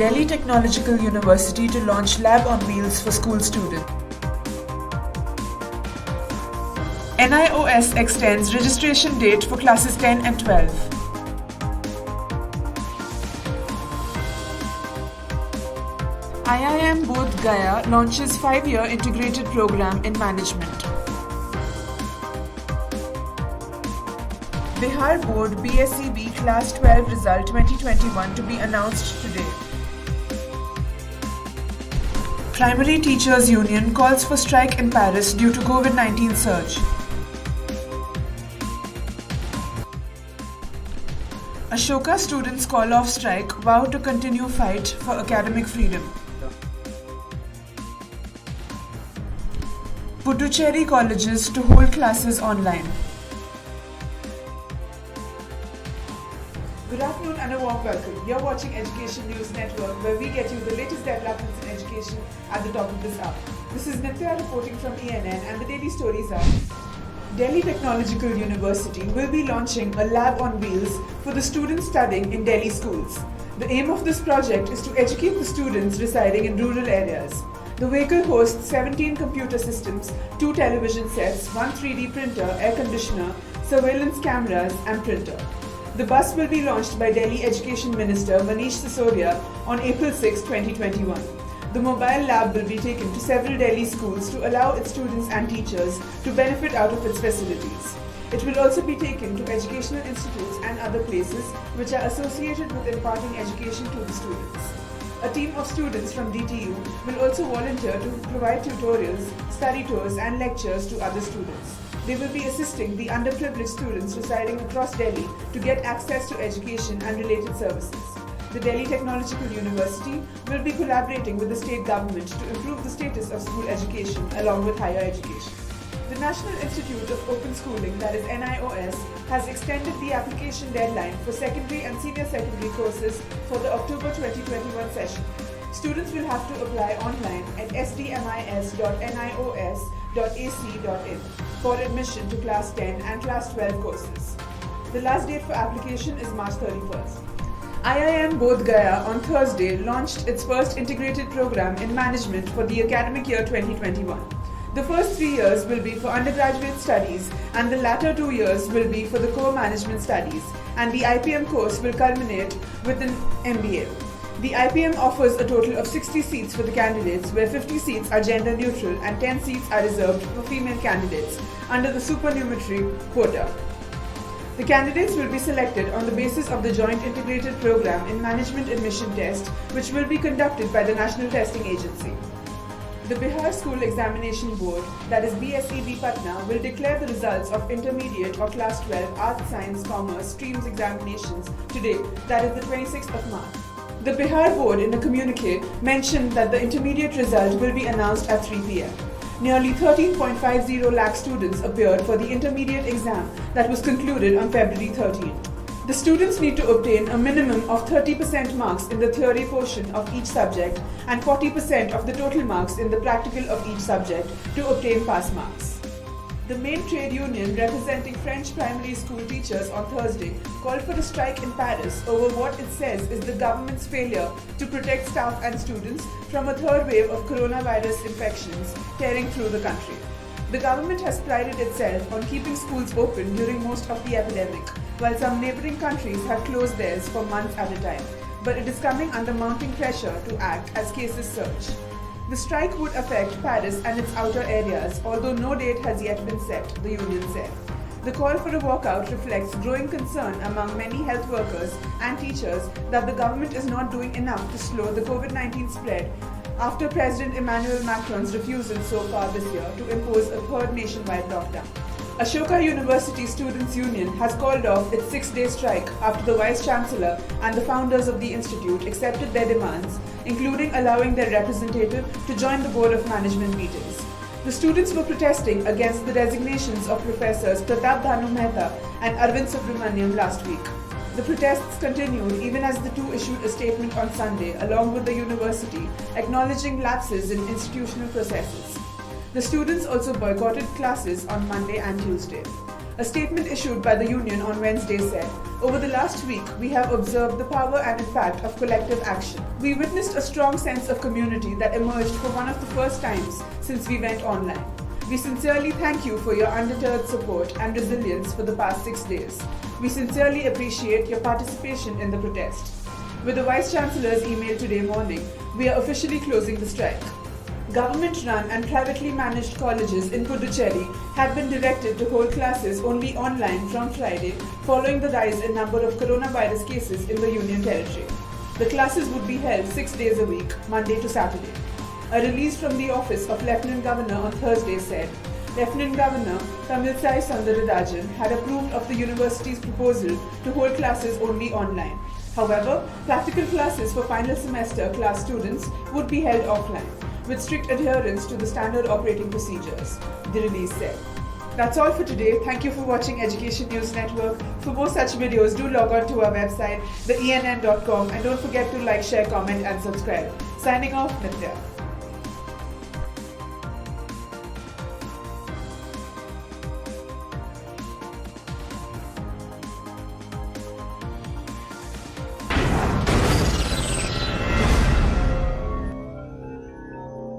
Delhi Technological University to launch Lab on Wheels for school students. NIOS extends registration date for classes 10 and 12. IIM Bodh Gaya launches 5-year integrated program in management. Bihar Board BSEB Class 12 Result 2021 to be announced today. Primary Teachers Union calls for strike in Paris due to COVID-19 surge. Ashoka students call off strike, vow to continue fight for academic freedom. Puducherry colleges to hold classes online. Good afternoon and a warm welcome. You're watching Education News Network, where we get you the latest developments in education at the top of this hour. This is Nitya reporting from ENN, and the daily stories are: Delhi Technological University will be launching a lab on wheels for the students studying in Delhi schools. The aim of this project is to educate the students residing in rural areas. The vehicle hosts 17 computer systems, 2 television sets, 1 3D printer, air conditioner, surveillance cameras and printer. The bus will be launched by Delhi Education Minister Manish Sisodia on April 6, 2021. The mobile lab will be taken to several Delhi schools to allow its students and teachers to benefit out of its facilities. It will also be taken to educational institutes and other places which are associated with imparting education to the students. A team of students from DTU will also volunteer to provide tutorials, study tours and lectures to other students. They will be assisting the underprivileged students residing across Delhi to get access to education and related services. The Delhi Technological University will be collaborating with the state government to improve the status of school education along with higher education. The National Institute of Open Schooling, that is NIOS, has extended the application deadline for secondary and senior secondary courses for the October 2021 session. Students will have to apply online at sdmis.nios.ac.in for admission to Class 10 and Class 12 courses. The last date for application is March 31st. IIM Bodh Gaya on Thursday launched its first integrated program in management for the academic year 2021. The first 3 years will be for undergraduate studies and the latter 2 years will be for the core management studies, and the IPM course will culminate with an MBA. The IPM offers a total of 60 seats for the candidates, where 50 seats are gender neutral and 10 seats are reserved for female candidates under the supernumerary quota. The candidates will be selected on the basis of the Joint Integrated Program in Management Admission Test, which will be conducted by the National Testing Agency. The Bihar School Examination Board, that is BSEB Patna, will declare the results of intermediate or class 12 Arts, Science, Commerce streams examinations today, that is the 26th of March. The Bihar Board in a communique mentioned that the intermediate result will be announced at 3 p.m. Nearly 13.50 lakh students appeared for the intermediate exam that was concluded on February 13. The students need to obtain a minimum of 30% marks in the theory portion of each subject and 40% of the total marks in the practical of each subject to obtain pass marks. The main trade union representing French primary school teachers on Thursday called for a strike in Paris over what it says is the government's failure to protect staff and students from a third wave of coronavirus infections tearing through the country. The government has prided itself on keeping schools open during most of the epidemic, while some neighboring countries have closed theirs for months at a time. But it is coming under mounting pressure to act as cases surge. The strike would affect Paris and its outer areas, although no date has yet been set, the union said. The call for a walkout reflects growing concern among many health workers and teachers that the government is not doing enough to slow the COVID-19 spread after President Emmanuel Macron's refusal so far this year to impose a third nationwide lockdown. Ashoka University Students' Union has called off its 6-day strike after the Vice-Chancellor and the founders of the institute accepted their demands, including allowing their representative to join the Board of Management meetings. The students were protesting against the resignations of Professors Pratap Dhanu Mehta and Arvind Subramaniam last week. The protests continued even as the two issued a statement on Sunday along with the university acknowledging lapses in institutional processes. The students also boycotted classes on Monday and Tuesday. A statement issued by the union on Wednesday said, "Over the last week, we have observed the power and impact of collective action. We witnessed a strong sense of community that emerged for one of the first times since we went online. We sincerely thank you for your undeterred support and resilience for the past 6 days. We sincerely appreciate your participation in the protest." With the Vice-Chancellor's email today morning, we are officially closing the strike. Government-run and privately managed colleges in Puducherry had been directed to hold classes only online from Friday following the rise in number of coronavirus cases in the Union Territory. The classes would be held 6 days a week, Monday to Saturday. A release from the office of Lieutenant Governor on Thursday said, Lieutenant Governor Tamilisai Sundararajan had approved of the university's proposal to hold classes only online. However, practical classes for final semester class students would be held offline, with strict adherence to the standard operating procedures, the release said. That's all for today. Thank you for watching Education News Network. For more such videos, do log on to our website, theenn.com, and don't forget to like, share, comment, and subscribe. Signing off, Nitya.